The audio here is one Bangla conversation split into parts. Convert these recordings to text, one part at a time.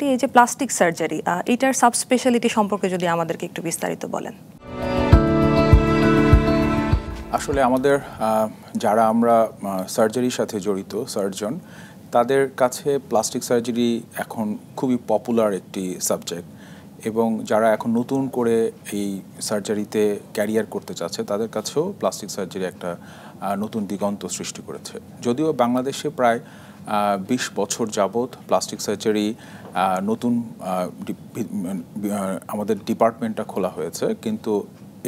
আরেকটি এই যে প্লাস্টিক সার্জারি, এটার সাবস্পেশালিটি সম্পর্কে যদি আমাদেরকে একটু বিস্তারিত বলেন। আসলে আমাদের যারা আমরা সার্জারির সাথে জড়িত সার্জন, তাদের কাছে প্লাস্টিক সার্জারি এখন খুবই পপুলার একটি সাবজেক্ট, এবং যারা এখন নতুন করে এই সার্জারিতে ক্যারিয়ার করতে চাচ্ছে তাদের কাছেও প্লাস্টিক সার্জারি একটা নতুন দিগন্ত সৃষ্টি করেছে। যদিও বাংলাদেশে প্রায় 20 বছর যাবৎ প্লাস্টিক সার্জারি নতুন আমাদের ডিপার্টমেন্টটা খোলা হয়েছে, কিন্তু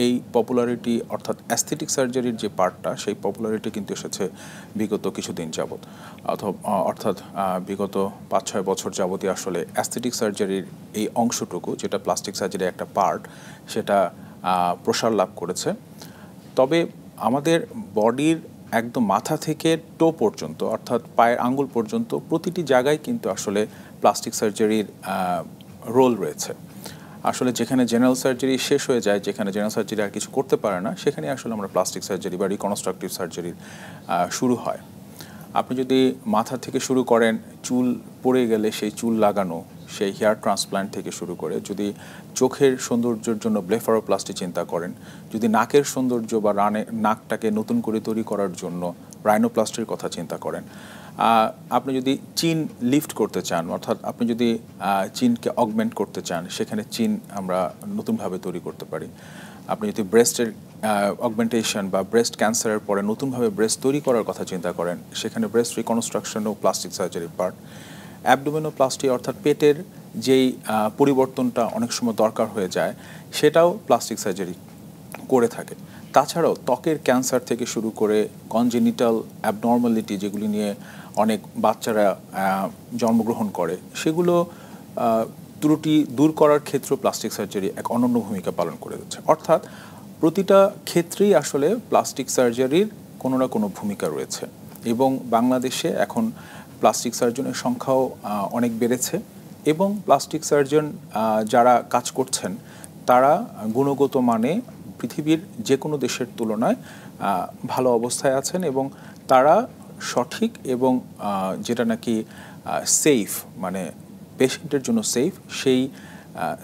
এই পপুলারিটি অর্থাৎ অ্যাস্থেটিক সার্জারির যে পার্টটা, সেই পপুলারিটি কিন্তু এসেছে বিগত কিছুদিন যাবৎ, অর্থাৎ বিগত 5-6 বছর যাবতই আসলে অ্যাস্থেটিক সার্জারির এই অংশটুকু, যেটা প্লাস্টিক সার্জারির একটা পার্ট, সেটা প্রসার লাভ করেছে। তবে আমাদের বডির একদম মাথা থেকে টো পর্যন্ত, অর্থাৎ পায়ের আঙ্গুল পর্যন্ত প্রতিটি জায়গায় কিন্তু আসলে প্লাস্টিক সার্জারির রোল রয়েছে। আসলে যেখানে জেনারেল সার্জারি শেষ হয়ে যায়, যেখানে জেনারেল সার্জারি আর কিছু করতে পারে না, সেখানে আসলে আমরা প্লাস্টিক সার্জারি বা রিকনস্ট্রাকটিভ সার্জারির শুরু হয়। আপনি যদি মাথা থেকে শুরু করেন, চুল পড়ে গেলে সেই চুল লাগানো, সেই হেয়ার ট্রান্সপ্ল্যান্ট থেকে শুরু করে, যদি চোখের সৌন্দর্যের জন্য ব্লেফারোপ্লাস্টি চিন্তা করেন, যদি নাকের সৌন্দর্য বা নাকটাকে নতুন করে তৈরি করার জন্য রাইনোপ্লাস্টির কথা চিন্তা করেন, আপনি যদি চিন লিফট করতে চান, অর্থাৎ আপনি যদি চিনকে অগমেন্ট করতে চান, সেখানে চিন আমরা নতুনভাবে তৈরি করতে পারি। আপনি যদি ব্রেস্টের অগমেন্টেশন বা ব্রেস্ট ক্যান্সারের পরে নতুনভাবে ব্রেস্ট তৈরি করার কথা চিন্তা করেন, সেখানে ব্রেস্ট রিকনস্ট্রাকশনও প্লাস্টিক সার্জারির পার্ট। অ্যাবডোমিনোপ্লাস্টি অর্থাৎ পেটের যেই পরিবর্তনটা অনেক সময় দরকার হয়ে যায়, সেটাও প্লাস্টিক সার্জারি করে থাকে। তাছাড়াও ত্বকের ক্যান্সার থেকে শুরু করে কনজেনিটাল অ্যাবনর্মালিটি, যেগুলি নিয়ে অনেক বাচ্চারা জন্মগ্রহণ করে, সেগুলো ত্রুটি দূর করার ক্ষেত্রেও প্লাস্টিক সার্জারি এক অনন্য ভূমিকা পালন করে যাচ্ছে। অর্থাৎ প্রতিটা ক্ষেত্রেই আসলে প্লাস্টিক সার্জারির কোনো না কোনো ভূমিকা রয়েছে, এবং বাংলাদেশে এখন প্লাস্টিক সার্জনের সংখ্যাও অনেক বেড়েছে, এবং প্লাস্টিক সার্জন যারা কাজ করছেন তারা গুণগত মানে পৃথিবীর যে কোনো দেশের তুলনায় ভালো অবস্থায় আছেন, এবং তারা সঠিক এবং যেটা নাকি সেফ, মানে পেশেন্টের জন্য সেফ, সেই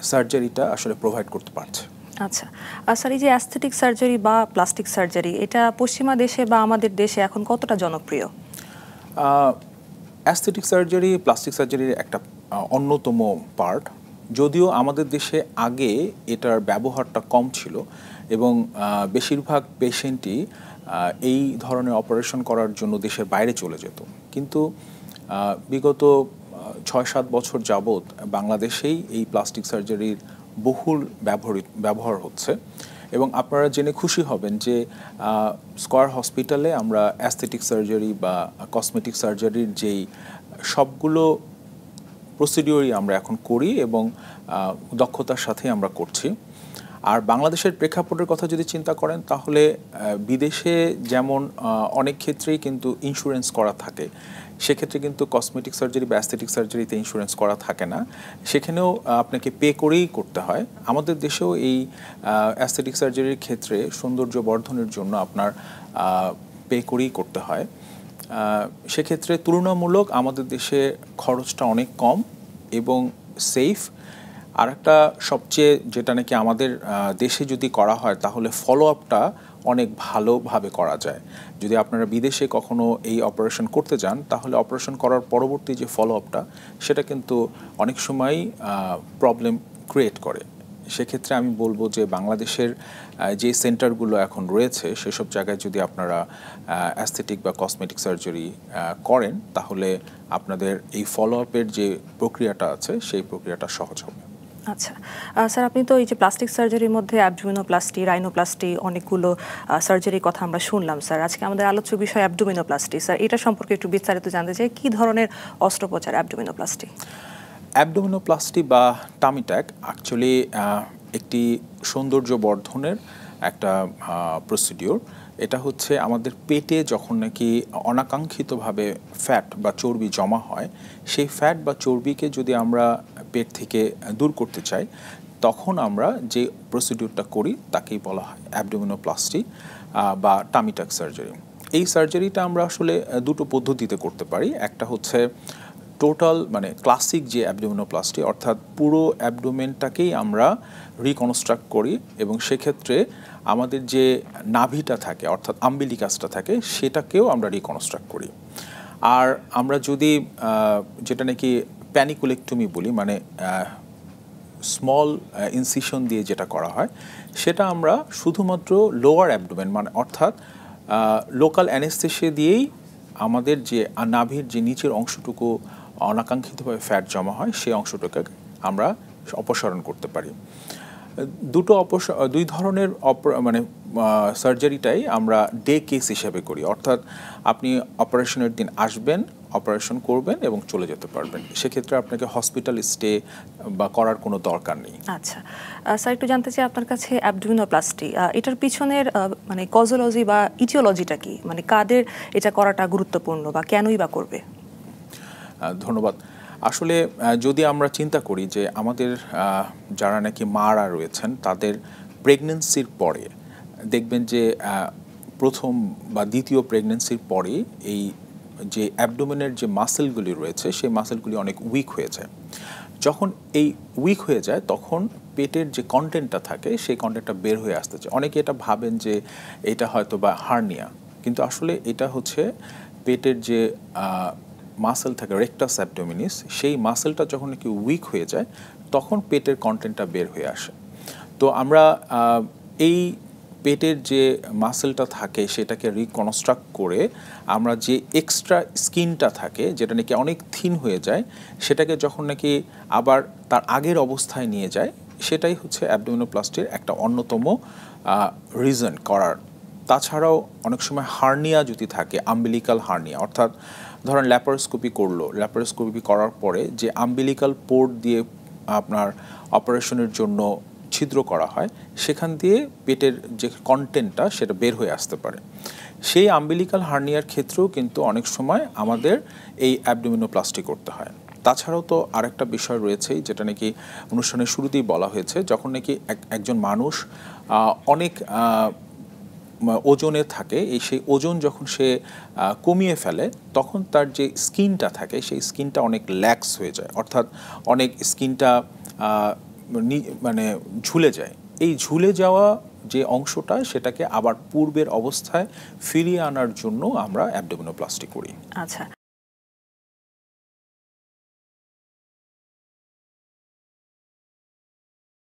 সার্জারিটা আসলে প্রোভাইড করতে পারছে। আচ্ছা স্যার, এই যে অ্যাস্থেটিক সার্জারি বা প্লাস্টিক সার্জারি, এটা পশ্চিমা দেশে বা আমাদের দেশে এখন কতটা জনপ্রিয়? অ্যাস্থেটিক সার্জারি প্লাস্টিক সার্জারির একটা অন্যতম পার্ট, যদিও আমাদের দেশে আগে এটার ব্যবহারটা কম ছিল, এবং বেশিরভাগ পেশেন্টই এই ধরনের অপারেশন করার জন্য দেশের বাইরে চলে যেত। কিন্তু বিগত 6-7 বছর যাবৎ বাংলাদেশেই এই প্লাস্টিক সার্জারির বহুল ব্যবহার হচ্ছে, এবং আপনারা জেনে খুশি হবেন যে স্কয়ার হসপিটালে আমরা অ্যাস্থেটিক সার্জারি বা কসমেটিক সার্জারির যেই সবগুলো প্রসিডিওরই আমরা এখন করি, এবং দক্ষতার সাথে আমরা করছি। আর বাংলাদেশের প্রেক্ষাপটের কথা যদি চিন্তা করেন, তাহলে বিদেশে যেমন অনেক ক্ষেত্রেই কিন্তু ইন্স্যুরেন্স করা থাকে, সেক্ষেত্রে কিন্তু কসমেটিক সার্জারি বা অ্যাস্থেটিক সার্জারিতে ইন্স্যুরেন্স করা থাকে না, সেখানেও আপনাকে পে করেই করতে হয়। আমাদের দেশেও এই অ্যাস্থেটিক সার্জারির ক্ষেত্রে সৌন্দর্য বর্ধনের জন্য আপনার পে করেই করতে হয়। সেক্ষেত্রে তুলনামূলক আমাদের দেশে খরচটা অনেক কম এবং সেফ। আর একটা সবচেয়ে যেটা নাকি আমাদের দেশে যদি করা হয়, তাহলে ফলো আপটা অনেক ভালোভাবে করা যায়। যদি আপনারা বিদেশে কখনো এই অপারেশন করতে যান, তাহলে অপারেশন করার পরবর্তী যে ফলো আপটা, সেটা কিন্তু অনেক সময়ই প্রবলেম ক্রিয়েট করে। সেক্ষেত্রে আমি বলবো যে বাংলাদেশের যে সেন্টারগুলো এখন রয়েছে, সেসব জায়গায় যদি আপনারা অ্যাস্থেটিক বা কসমেটিক সার্জারি করেন, তাহলে আপনাদের এই ফলো আপের যে প্রক্রিয়াটা আছে, সেই প্রক্রিয়াটা সহজ হবে। আচ্ছা স্যার, আপনি তো এই যে প্লাস্টিক সার্জারির মধ্যে অ্যাবডোমিনোপ্লাস্টি, রাইনোপ্লাস্টি, অনেকগুলো সার্জারির কথা আমরা শুনলাম স্যার। আজকে আমাদের আলোচ্য বিষয় অ্যাবডোমিনোপ্লাস্টি। স্যার, এটা সম্পর্কে একটু বিস্তারিত জানতে চাই, কী ধরনের অস্ত্রোপচার অ্যাবডোমিনোপ্লাস্টি? অ্যাবডোমিনোপ্লাস্টি বা টামি ট্যাক অ্যাকচুয়ালি একটি সৌন্দর্য বর্ধনের একটা প্রসিডিওর। এটা হচ্ছে আমাদের পেটে যখন নাকি অনাকাঙ্ক্ষিতভাবে ফ্যাট বা চর্বি জমা হয়, সেই ফ্যাট বা চর্বিকে যদি আমরা পেট থেকে দূর করতে চাই, তখন আমরা যে প্রসিডিওরটা করি তাকেই বলা হয় অ্যাবডোমিনোপ্লাস্টি বা টামি ট্যাক সার্জারি। এই সার্জারিটা আমরা আসলে দুটো পদ্ধতিতে করতে পারি। একটা হচ্ছে টোটাল মানে ক্লাসিক যে অ্যাবডোমিনোপ্লাস্টি অর্থাৎ পুরো অ্যাবডোমেনটাকেই আমরা রিকনস্ট্রাক্ট করি এবং সেক্ষেত্রে আমাদের যে নাভিটা থাকে অর্থাৎ আম্বিলিকাসটা থাকে সেটাকেও আমরা রিকনস্ট্রাক্ট করি। আর আমরা যদি যেটা নাকি প্যানিকুলেক্টমি বলি মানে স্মল ইনসিশন দিয়ে যেটা করা হয় সেটা আমরা শুধুমাত্র লোয়ার অ্যাবডোমেন মানে অর্থাৎ লোকাল অ্যানেস্থেসিয়া দিয়েই আমাদের যে নাভির যে নিচের অংশটুকু অনাকাঙ্ক্ষিতভাবে ফ্যাট জমা হয় সেই অংশটুকে আমরা অপসারণ করতে পারি। দুই ধরনের মানে সার্জারিটাই আমরা ডে কেস হিসেবে করি, অর্থাৎ আপনি অপারেশনের দিন আসবেন, অপারেশন করবেন এবং চলে যেতে পারবেন। সেক্ষেত্রে আপনাকে হসপিটাল স্টে বা করার কোনো দরকার নেই। আচ্ছা স্যার, একটু জানতে চাই আপনার কাছে অ্যাবডোমিনোপ্লাস্টি এটার পিছনের মানে কজোলজি বা ইটিওলজিটা কি, মানে কাদের এটা করাটা গুরুত্বপূর্ণ বা কেনই বা করবে? ধন্যবাদ। আসলে যদি আমরা চিন্তা করি যে আমাদের যারা নাকি মারা রয়েছেন তাদের প্রেগনেন্সির পরে দেখবেন যে প্রথম বা দ্বিতীয় প্রেগনেন্সির পরে এই যে অ্যাবডোমেনের যে মাসেলগুলি রয়েছে সেই মাসেলগুলি অনেক উইক হয়ে যায়। যখন এই উইক হয়ে যায় তখন পেটের যে কন্টেন্টটা থাকে সেই কন্টেন্টটা বের হয়ে আসতে চায়। অনেকে এটা ভাবেন যে এটা হয়তো বা হার্নিয়া, কিন্তু আসলে এটা হচ্ছে পেটের যে মাসেল থাকে রেকটাস অ্যাবডোমিনিস, সেই মাসেলটা যখন নাকি উইক হয়ে যায় তখন পেটের কন্টেন্টটা বের হয়ে আসে। তো আমরা এই পেটের যে মাসেলটা থাকে সেটাকে রিকনস্ট্রাক্ট করে আমরা যে এক্সট্রা স্কিনটা থাকে যেটা নাকি অনেক থিন হয়ে যায় সেটাকে যখন নাকি আবার তার আগের অবস্থায় নিয়ে যায়, সেটাই হচ্ছে অ্যাবডোমিনোপ্লাস্টির একটা অন্যতম রিজন করার। তাছাড়াও অনেক সময় হার্নিয়া যদি থাকে, আম্বিলিকাল হার্নিয়া, অর্থাৎ ধরেন ল্যাপারোস্কোপি করলো, ল্যাপারোস্কোপি করার পরে যে আম্বিলিকাল পোর্ট দিয়ে আপনার অপারেশনের জন্য ছিদ্র করা হয় সেখান দিয়ে পেটের যে কন্টেন্টটা সেটা বের হয়ে আসতে পারে। সেই আম্বিলিকাল হার্নিয়ার ক্ষেত্রেও কিন্তু অনেক সময় আমাদের এই অ্যাবডোমিনোপ্লাস্টি করতে হয়। তাছাড়াও তো আরেকটা বিষয় রয়েছেই যেটা নাকি অনুষ্ঠানের শুরুতেই বলা হয়েছে, যখন নাকি একজন মানুষ অনেক ওজনে থাকে, সেই ওজন যখন সে কমিয়ে ফেলে তখন তার যে স্কিনটা থাকে সেই স্কিনটা অনেক ল্যাক্স হয়ে যায়, অর্থাৎ অনেক স্কিনটা মানে ঝুলে যায়। এই ঝুলে যাওয়া যে অংশটা সেটাকে আবার পূর্বের অবস্থায় ফিরিয়ে আনার জন্য আমরা অ্যাবডোমিনোপ্লাস্টি করি। আচ্ছা।